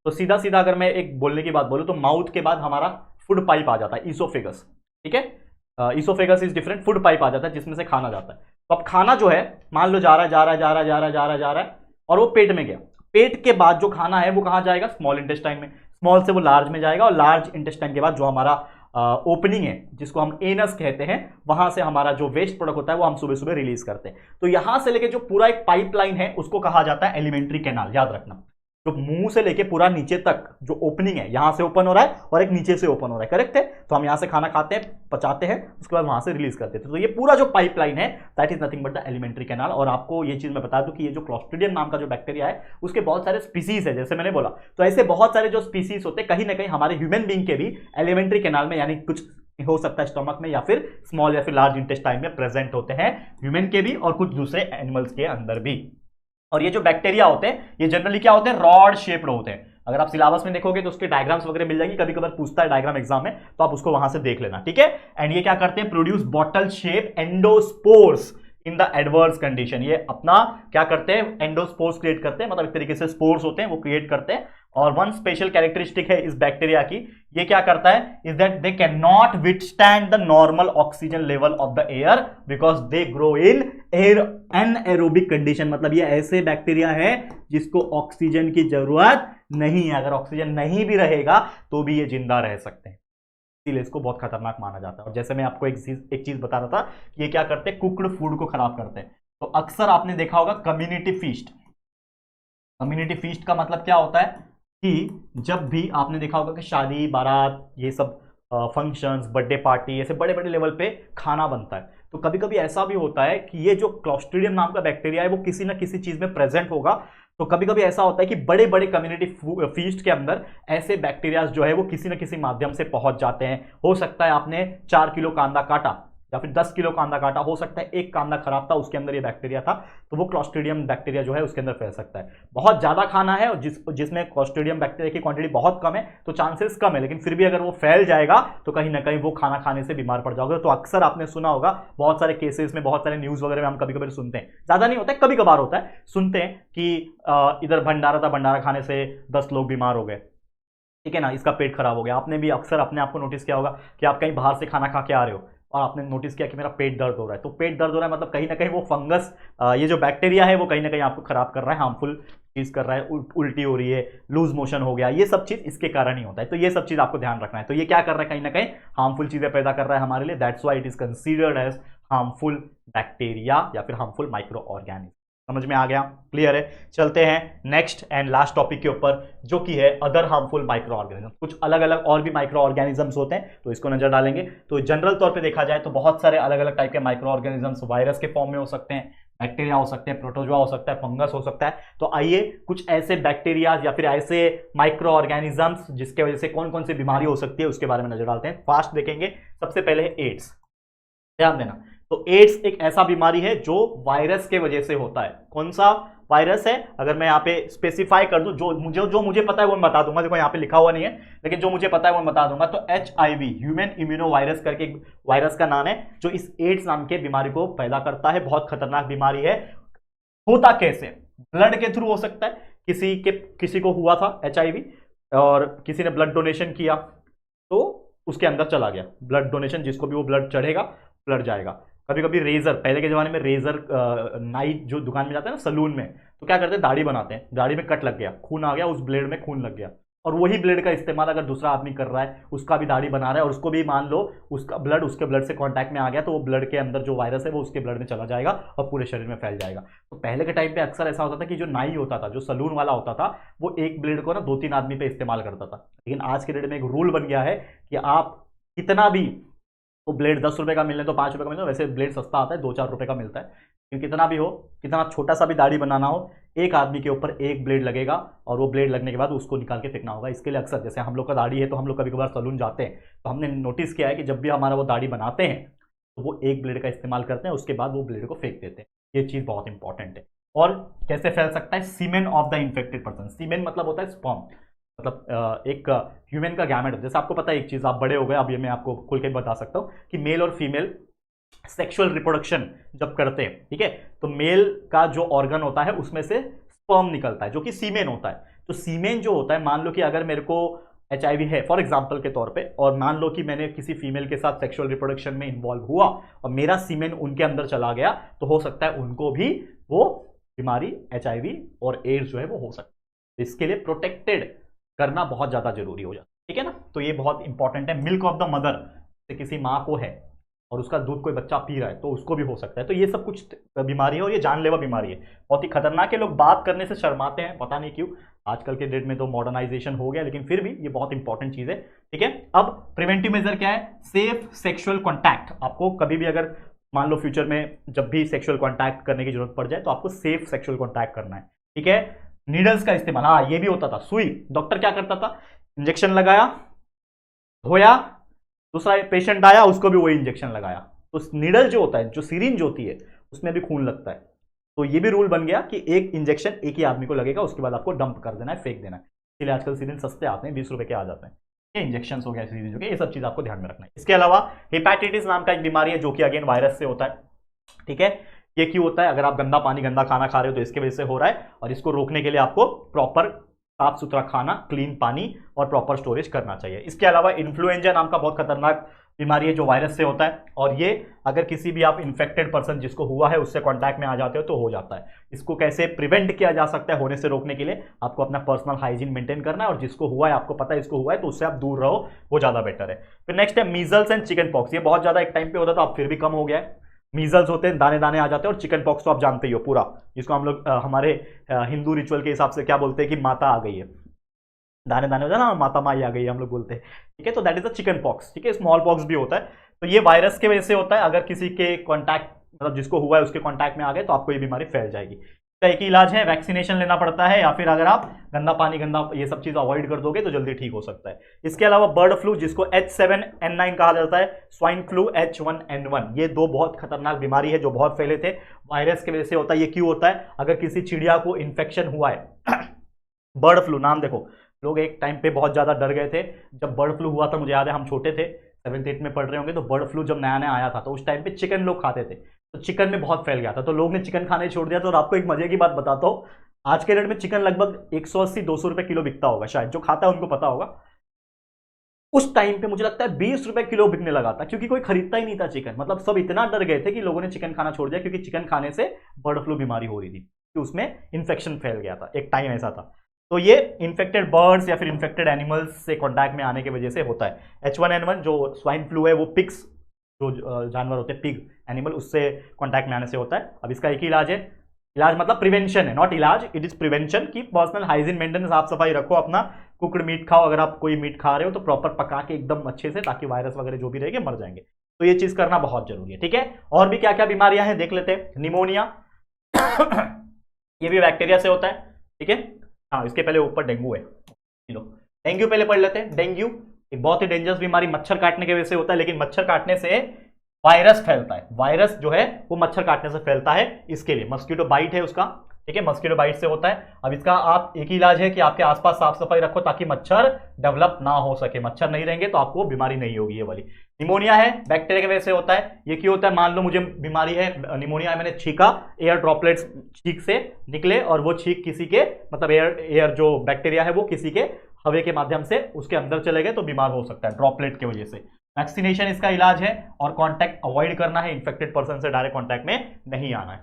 तो सीधा सीधा अगर मैं एक बोलने की बात बोलूं तो माउथ के बाद हमारा फूड पाइप आ जाता है, ईसोफेगस, ठीक है। Oesophagus is different, food pipe आ जाता है जिसमें से खाना जाता है। तो अब खाना जो है, मान लो जा रहा है जा रहा है जा रहा है जा रहा है जा रहा है जा रहा है और वो पेट में गया। पेट के बाद जो खाना है वो कहां जाएगा? स्मॉल इंटेस्टाइन में। स्मॉल से वो लार्ज में जाएगा, और लार्ज इंटेस्टाइन के बाद जो हमारा ओपनिंग है जिसको हम एनस कहते हैं, वहां से हमारा जो वेस्ट प्रोडक्ट होता है वो हम सुबह सुबह रिलीज करते हैं। तो यहां से लेके जो पूरा एक पाइपलाइन है उसको कहा जाता है एलिमेंट्री कैनाल। याद रखना, जो मुंह से लेके पूरा नीचे तक जो ओपनिंग है, यहां से ओपन हो रहा है और एक नीचे से ओपन हो रहा है, करेक्ट है। तो हम यहां से खाना खाते हैं, पचाते हैं, उसके बाद वहां से रिलीज करते हैं। तो ये पूरा जो पाइपलाइन है that is nothing but the alimentary canal. और आपको ये चीज मैं बता दूं कि ये जो क्लॉस्ट्रिडियम नाम का जो बैक्टीरिया है उसके बहुत सारे स्पीसीज है, जैसे मैंने बोला। तो ऐसे बहुत सारे जो स्पीसीज होते हैं कहीं ना कहीं हमारे ह्यूमन बीइंग के भी एलिमेंट्री कैनाल में, यानी कुछ हो सकता है स्टमक में या फिर स्मॉल या फिर लार्ज इंटेस्टाइन में प्रेजेंट होते हैं, ह्यूमन के भी और कुछ दूसरे एनिमल्स के अंदर भी। और ये जो बैक्टीरिया होते हैं ये जनरली क्या होते हैं, रॉड शेप्ड होते हैं। अगर आप सिलेबस में देखोगे तो उसके डायग्राम्स वगैरह मिल जाएंगे, कभी कभार पूछता है डायग्राम एग्जाम में, तो आप उसको वहां से देख लेना, ठीक है। एंड ये क्या करते हैं, produce bottle shape endospores in the adverse condition. ये अपना क्या करते हैं, एंडोस्पोर्स क्रिएट करते हैं, मतलब एक तरीके से स्पोर्स होते हैं वो क्रिएट करते हैं। और वन स्पेशल कैरेक्टरिस्टिक है इस बैक्टीरिया की, ये क्या करता है, is that they can not withstand the normal oxygen level of the air because they grow in air anaerobic condition. मतलब ये ऐसे बैक्टीरिया है जिसको ऑक्सीजन की जरूरत नहीं है, अगर ऑक्सीजन नहीं भी रहेगा तो भी ये जिंदा रह सकते हैं, इसीलिए इसको बहुत खतरनाक माना जाता है। और जैसे मैं आपको एक चीज बता रहा था कि ये क्या करते हैं, कुक्ड फूड को खराब करते हैं। तो अक्सर आपने देखा होगा कम्युनिटी फीस्ट। कम्युनिटी फीस्ट का मतलब क्या होता है कि जब भी आपने देखा होगा कि शादी बारात ये सब फंक्शंस, बर्थडे पार्टी, ऐसे बड़े बड़े लेवल पे खाना बनता है, तो कभी कभी ऐसा भी होता है कि ये जो क्लॉस्ट्रिडियम नाम का बैक्टीरिया है वो किसी ना किसी चीज में प्रेजेंट होगा। तो कभी कभी ऐसा होता है कि बड़े बड़े कम्युनिटी फीस्ट के अंदर ऐसे बैक्टीरियाज जो है वो किसी न किसी माध्यम से पहुंच जाते हैं। हो सकता है आपने 4 किलो कांदा काटा या फिर 10 किलो कांदा काटा, हो सकता है एक कांदा खराब था उसके अंदर ये बैक्टीरिया था, तो वो क्लॉस्ट्रिडियम बैक्टीरिया जो है उसके अंदर फैल सकता है। बहुत ज्यादा खाना है और जिसमें क्लॉस्ट्रिडियम बैक्टीरिया की क्वांटिटी बहुत कम है तो चांसेस कम है, लेकिन फिर भी अगर वो फैल जाएगा तो कहीं ना कहीं वो खाना खाने से बीमार पड़ जाओगे। तो अक्सर आपने सुना होगा बहुत सारे केसेस में, बहुत सारे न्यूज वगैरह में हम कभी कभी सुनते हैं, ज्यादा नहीं होता है कभी कभार होता है, सुनते हैं कि इधर भंडारा था, भंडारा खाने से 10 लोग बीमार हो गए, ठीक है ना, इसका पेट खराब हो गया। आपने भी अक्सर अपने आप को नोटिस किया होगा कि आप कहीं बाहर से खाना खा के आ रहे हो और आपने नोटिस किया कि मेरा पेट दर्द हो रहा है। तो पेट दर्द हो रहा है मतलब कहीं ना कहीं वो फंगस, ये जो बैक्टीरिया है वो कहीं ना कहीं आपको खराब कर रहा है, हार्मफुल चीज कर रहा है, उल्टी हो रही है, लूज मोशन हो गया, ये सब चीज इसके कारण ही होता है। तो ये सब चीज आपको ध्यान रखना है। तो ये क्या कर रहा है, कहीं ना कहीं हार्मफुल चीजें पैदा कर रहा है हमारे लिए, that's why it is considered as harmful bacteria या फिर हार्मफुल माइक्रो ऑर्गेनिज्म। समझ में आ गया, क्लियर है। चलते हैं नेक्स्ट एंड लास्ट टॉपिक के ऊपर जो कि है अदर हार्मफुल माइक्रो ऑर्गेनिज्म। कुछ अलग अलग और भी माइक्रो ऑर्गेनिजम्स होते हैं तो इसको नजर डालेंगे। तो जनरल तौर पे देखा जाए तो बहुत सारे अलग अलग टाइप के माइक्रो ऑर्गेनिजम्स वायरस के फॉर्म में हो सकते हैं, बैक्टीरिया हो सकते हैं, प्रोटोजोआ हो सकता है, फंगस हो सकता है। तो आइए कुछ ऐसे बैक्टीरिया या फिर ऐसे माइक्रो ऑर्गेनिजम्स जिसके वजह से कौन कौन सी बीमारी हो सकती है उसके बारे में नजर डालते हैं। फास्ट देखेंगे। सबसे पहले है एड्स, ध्यान देना। तो एड्स एक ऐसा बीमारी है जो वायरस के वजह से होता है। कौन सा वायरस है, अगर मैं यहाँ पे स्पेसिफाई कर दूं, जो मुझे पता है वो मैं बता दूंगा। देखो यहाँ पे लिखा हुआ नहीं है लेकिन जो मुझे पता है वो मैं बता दूंगा। तो HIV ह्यूमन इम्यूनो वायरस करके एक वायरस का नाम है जो इस एड्स नाम के बीमारी को पैदा करता है। बहुत खतरनाक बीमारी है। होता कैसे, ब्लड के थ्रू हो सकता है, किसी को हुआ था HIV और किसी ने ब्लड डोनेशन किया तो उसके अंदर चला गया ब्लड डोनेशन, जिसको भी वो ब्लड चढ़ेगा ब्लड जाएगा। कभी कभी रेजर, पहले के जमाने में रेजर नाइट जो दुकान में जाते हैं ना सलून में, तो क्या करते हैं, दाढ़ी बनाते हैं, दाढ़ी में कट लग गया, खून आ गया, उस ब्लेड में खून लग गया, और वही ब्लेड का इस्तेमाल अगर दूसरा आदमी कर रहा है, उसका भी दाढ़ी बना रहा है और उसको भी मान लो उसका ब्लड उसके ब्लड से कांटेक्ट में आ गया तो वो ब्लड के अंदर जो वायरस है वो उसके ब्लड में चला जाएगा और पूरे शरीर में फैल जाएगा। तो पहले के टाइम पे अक्सर ऐसा होता था कि जो नाई होता था, जो सलून वाला होता था, वो एक ब्लेड को ना 2-3 आदमी पे इस्तेमाल करता था। लेकिन आज के डेट में एक रूल बन गया है कि आप कितना भी, वो ब्लेड 10 रुपए का मिलने तो 5 रुपए का मिलने, वैसे ब्लेड सस्ता आता है 2-4 रुपए का मिलता है, लेकिन कितना भी हो, कितना छोटा सा भी दाढ़ी बनाना हो, एक आदमी के ऊपर एक ब्लेड लगेगा और वो ब्लेड लगने के बाद उसको निकाल के फेंकना होगा। इसके लिए अक्सर जैसे हम लोग का दाढ़ी है तो हम लोग कभी कभार सलून जाते हैं तो हमने नोटिस किया है कि जब भी हमारा वो दाढ़ी बनाते हैं तो वो एक ब्लेड का इस्तेमाल करते हैं, उसके बाद वो ब्लेड को फेंक देते हैं। ये चीज़ बहुत इंपॉर्टेंट है। और कैसे फैल सकता है, सीमेन ऑफ द इन्फेक्टेड पर्सन। सीमेन मतलब होता है स्पर्म, मतलब एक ह्यूमन का गैमेट। जैसे आपको पता है एक चीज़, आप बड़े हो गए, अब ये मैं आपको खुल के बता सकता हूँ कि मेल और फीमेल सेक्सुअल रिप्रोडक्शन जब करते हैं, ठीक है, तो मेल का जो ऑर्गन होता है उसमें से स्पर्म निकलता है जो कि सीमेन होता है। तो सीमेन जो होता है, मान लो कि अगर मेरे को HIV है फॉर एग्जाम्पल के तौर पे, और मान लो कि मैंने किसी फीमेल के साथ सेक्सुअल रिप्रोडक्शन में इन्वॉल्व हुआ और मेरा सीमेन उनके अंदर चला गया, तो हो सकता है उनको भी वो बीमारी HIV और एड्स जो है वो हो सकता है। इसके लिए प्रोटेक्टेड करना बहुत ज़्यादा जरूरी हो जाता है। ठीक है ना। तो ये बहुत इंपॉर्टेंट है। मिल्क ऑफ द मदर, से किसी माँ को है और उसका दूध कोई बच्चा पी रहा है तो उसको भी हो सकता है। तो ये सब कुछ बीमारी है और ये जानलेवा बीमारी है, बहुत ही खतरनाक है। लोग बात करने से शर्माते हैं, पता नहीं क्यों। आजकल के डेट में तो मॉडर्नाइजेशन हो गया, लेकिन फिर भी ये बहुत इंपॉर्टेंट चीज है। ठीक है, अब प्रिवेंटिव मेजर क्या है? Safe sexual contact. आपको कभी भी अगर मान लो फ्यूचर में जब भी सेक्सुअल कॉन्टैक्ट करने की जरूरत पड़ जाए तो आपको सेफ सेक्सुअल कॉन्टैक्ट करना है। ठीक है, नीडल्स का इस्तेमाल, हाँ ये भी होता था, सुई। डॉक्टर क्या करता था? इंजेक्शन लगाया, धोया, दूसरा पेशेंट आया उसको भी वही इंजेक्शन लगाया। तो नीडल जो होता है, जो सिरिंज होती है, उसमें भी खून लगता है। तो ये भी रूल बन गया कि एक इंजेक्शन एक ही आदमी को लगेगा, उसके बाद आपको डंप कर देना है, फेंक देना है। इसलिए आजकल सिरिंज सस्ते आते हैं, 20 रुपए के आ जाते हैं। ये इंजेक्शन हो गया, सिरिंज हो गया, ये सब चीज आपको ध्यान में रखना है। इसके अलावा हेपेटाइटिस नाम का एक बीमारी है जो कि अगेन वायरस से होता है। ठीक है, ये क्यों होता है? अगर आप गंदा पानी गंदा खाना खा रहे हो तो इसके वजह से हो रहा है, और इसको रोकने के लिए आपको प्रॉपर साफ सुथरा खाना, क्लीन पानी और प्रॉपर स्टोरेज करना चाहिए। इसके अलावा इन्फ्लुएंजा नाम का बहुत खतरनाक बीमारी है जो वायरस से होता है, और ये अगर किसी भी आप इन्फेक्टेड पर्सन जिसको हुआ है उससे कांटेक्ट में आ जाते हो तो हो जाता है। इसको कैसे प्रिवेंट किया जा सकता है होने से रोकने के लिए? आपको अपना पर्सनल हाइजीन मेंटेन करना है, और जिसको हुआ है आपको पता है इसको हुआ है तो उससे आप दूर रहो, वो ज्यादा बेटर है। फिर नेक्स्ट है मीजल्स एंड चिकन पॉक्स। ये बहुत ज्यादा एक टाइम पे होता था, अब फिर भी कम हो गया है। मीजल्स होते हैं, दाने दाने आ जाते हैं, और चिकन पॉक्स तो आप जानते ही हो पूरा, जिसको हम लोग हमारे हिंदू रिचुअल के हिसाब से क्या बोलते हैं कि माता आ गई है, दाने दाने होता है ना, माता माई आ गई है हम लोग बोलते हैं। ठीक है, तो that is a chicken pox. ठीक है, स्मॉल पॉक्स भी होता है। तो ये वायरस के वजह से होता है, अगर किसी के कॉन्टैक्ट, मतलब जिसको हुआ है उसके कॉन्टैक्ट में आ गए तो आपको ये बीमारी फैल जाएगी। इसका एक ही इलाज है, वैक्सीनेशन लेना पड़ता है, या फिर अगर आप गंदा पानी गंदा ये सब चीज अवॉइड कर दोगे तो जल्दी ठीक हो सकता है। इसके अलावा बर्ड फ्लू, जिसको H7N9 कहा जाता है, स्वाइन फ्लू H1N1, ये दो बहुत खतरनाक बीमारी है जो बहुत फैले थे, वायरस की वजह से होता है। ये क्यों होता है? अगर किसी चिड़िया को इन्फेक्शन हुआ है बर्ड फ्लू, नाम देखो, लोग एक टाइम पे बहुत ज्यादा डर गए थे जब बर्ड फ्लू हुआ था। मुझे याद है हम छोटे थे, 7th 8th में पढ़ रहे होंगे, तो बर्ड फ्लू जब नया नया आया था तो उस टाइम पे चिकन लोग खाते थे, तो चिकन में बहुत फैल गया था, तो लोग ने चिकन खाने छोड़ दिया था। और आपको एक मजे की बात बताता हूँ, आज के रेट में चिकन लगभग 180-200 रुपए किलो बिकता होगा, शायद जो खाता है उनको पता होगा। उस टाइम पे मुझे लगता है 20 रुपए किलो बिकने लगा था, क्योंकि कोई खरीदता ही नहीं था चिकन। मतलब सब इतना डर गए थे कि लोगों ने चिकन खाना छोड़ दिया, क्योंकि चिकन खाने से बर्ड फ्लू बीमारी हो रही थी, कि उसमें इन्फेक्शन फैल गया था, एक टाइम ऐसा था। तो ये इन्फेक्टेड बर्ड्स या फिर इन्फेक्टेड एनिमल्स से कांटेक्ट में आने की वजह से होता है। H1N1 जो स्वाइन फ्लू है वो पिग्स, जो जानवर होते हैं पिग एनिमल, उससे कांटेक्ट में आने से होता है। अब इसका एक ही इलाज है, इलाज मतलब प्रिवेंशन है, नॉट इलाज, इट इज प्रिवेंशन, की पर्सनल हाइजीन मेंटेन, साफ सफाई रखो अपना। कुकड मीट खाओ, अगर आप कोई मीट खा रहे हो तो प्रॉपर पका के एकदम अच्छे से, ताकि वायरस वगैरह जो भी रहेंगे मर जाएंगे। तो ये चीज करना बहुत जरूरी है। ठीक है, और भी क्या क्या बीमारियां हैं देख लेते हैं। निमोनिया ये भी बैक्टीरिया से होता है। ठीक है, हाँ इसके पहले ऊपर डेंगू है, चलो डेंगू पहले पढ़ लेते हैं। डेंगू एक बहुत ही डेंजरस बीमारी, मच्छर काटने की वजह से होता है, लेकिन मच्छर काटने से वायरस फैलता है। वायरस जो है वो मच्छर काटने से फैलता है, इसके लिए मस्कीटो बाइट है उसका। ठीक है, मस्कीटो बाइट से होता है। अब इसका आप एक ही इलाज है कि आपके आसपास साफ सफाई रखो, ताकि मच्छर डेवलप ना हो सके। मच्छर नहीं रहेंगे तो आपको बीमारी नहीं होगी ये वाली। निमोनिया है, बैक्टीरिया की वजह से होता है। ये क्यों होता है? मान लो मुझे बीमारी है निमोनिया, मैंने छींका, एयर ड्रॉपलेट्स छींक से निकले, और वो छींक किसी के, मतलब एयर जो बैक्टीरिया है वो किसी के हवा के माध्यम से उसके अंदर चले गए तो बीमार हो सकता है ड्रॉपलेट की वजह से। वैक्सीनेशन इसका इलाज है, और कांटेक्ट अवॉइड करना है, इन्फेक्टेड पर्सन से डायरेक्ट कांटेक्ट में नहीं आना है।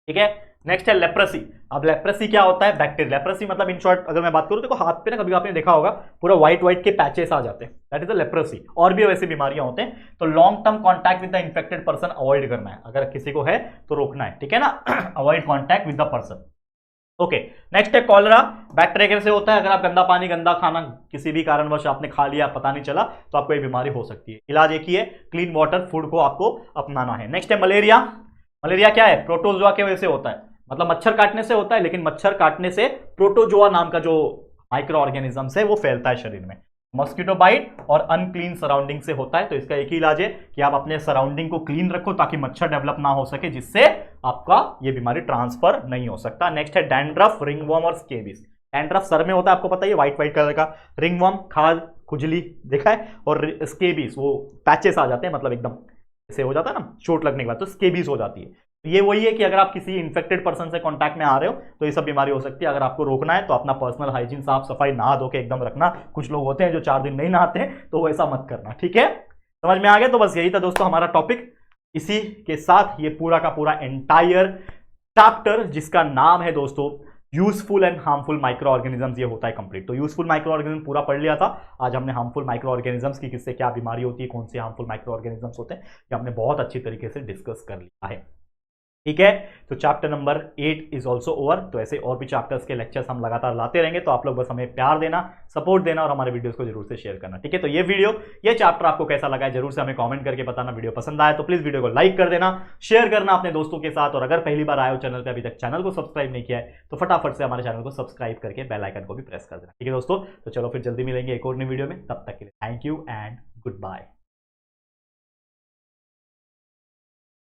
ठीक है, नेक्स्ट है लेप्रेसी। अब लेप्रेसी क्या होता है? बैक्टीरिया। लेप्रेसी मतलब इन शॉर्ट अगर मैं बात करूं, देखो हाथ पे ना कभी आपने देखा होगा पूरा व्हाइट व्हाइट के पैचेस आ जाते हैं, दैट इज द लेप्रेसी। और भी वैसी बीमारियां होते हैं, तो long term contact with the infected person avoid करना है, अगर किसी को है तो रोकना है। ठीक है ना, avoid contact with the person. Okay, next है कॉलरा। बैक्टीरिया कैसे होता है? अगर आप गंदा पानी गंदा खाना किसी भी कारणवश आपने खा लिया, पता नहीं चला, तो आपको ये बीमारी हो सकती है। इलाज एक ही है, क्लीन वाटर फूड को आपको अपनाना है। नेक्स्ट है मलेरिया। मलेरिया क्या है? प्रोटोजोआ की वजह से होता है, मतलब मच्छर काटने से होता है, लेकिन मच्छर काटने से प्रोटोजोआ नाम का जो माइक्रो ऑर्गेनिज्म है वो फैलता है शरीर में। मस्कीटो बाइट और अनक्लीन सराउंडिंग से होता है। तो इसका एक ही इलाज है कि आप अपने सराउंडिंग को क्लीन रखो, ताकि मच्छर डेवलप ना हो सके, जिससे आपका ये बीमारी ट्रांसफर नहीं हो सकता। नेक्स्ट है डैंड्रफ, रिंगवर्म और स्केबिस। डैंड्रफ सर में होता है, आपको पता है, व्हाइट व्हाइट कलर का। रिंगवर्म खाज खुजली देखा है, और स्केबिस वो पैचेस आ जाते हैं, मतलब एकदम ऐसे हो जाता है ना चोट लगने के बाद, तो स्केबिस हो जाती है। ये वही है कि अगर आप किसी इन्फेक्टेड पर्सन से कांटेक्ट में आ रहे हो तो ये सब बीमारी हो सकती है। अगर आपको रोकना है तो अपना पर्सनल हाइजीन, साफ सफाई, नहा धो के एकदम रखना। कुछ लोग होते हैं जो 4 दिन नहीं नहाते हैं, तो वैसा मत करना। ठीक है, समझ में आ गया? तो बस यही था दोस्तों हमारा टॉपिक। इसी के साथ ये पूरा का पूरा एंटायर चैप्टर, जिसका नाम है दोस्तों useful and harmful micro organisms, ये होता है कंप्लीट। तो यूजफुल माइक्रो ऑर्गेनिज्म पूरा पढ़ लिया था। आज हमने हार्मफुल माइक्रो ऑर्गेनिजम्स की किससे क्या बीमारी होती है, कौन से हार्मफुल माइक्रो ऑर्गेनिजम्स होते हैं, ये हमने बहुत अच्छी तरीके से डिस्कस कर लिया है। ठीक है, तो chapter number 8 is also over. तो ऐसे और भी चैप्टर्स के लेक्चर्स हम लगातार लाते रहेंगे, तो आप लोग बस हमें प्यार देना, सपोर्ट देना और हमारे वीडियोस को जरूर से शेयर करना। ठीक है, तो ये वीडियो, ये चैप्टर आपको कैसा लगा है जरूर से हमें कमेंट करके बताना। वीडियो पसंद आया तो प्लीज वीडियो को लाइक कर देना, शेयर करना अपने दोस्तों के साथ, और अगर पहली बार आए हो चैनल पर, अभी तक चैनल को सब्सक्राइब नहीं किया है तो फटाफट से हमारे चैनल को सब्सक्राइब करके बेल आइकन को भी प्रेस कर देना। ठीक है दोस्तों, तो चलो फिर जल्दी मिलेंगे एक और नई वीडियो में, तब तक के लिए thank you and good bye.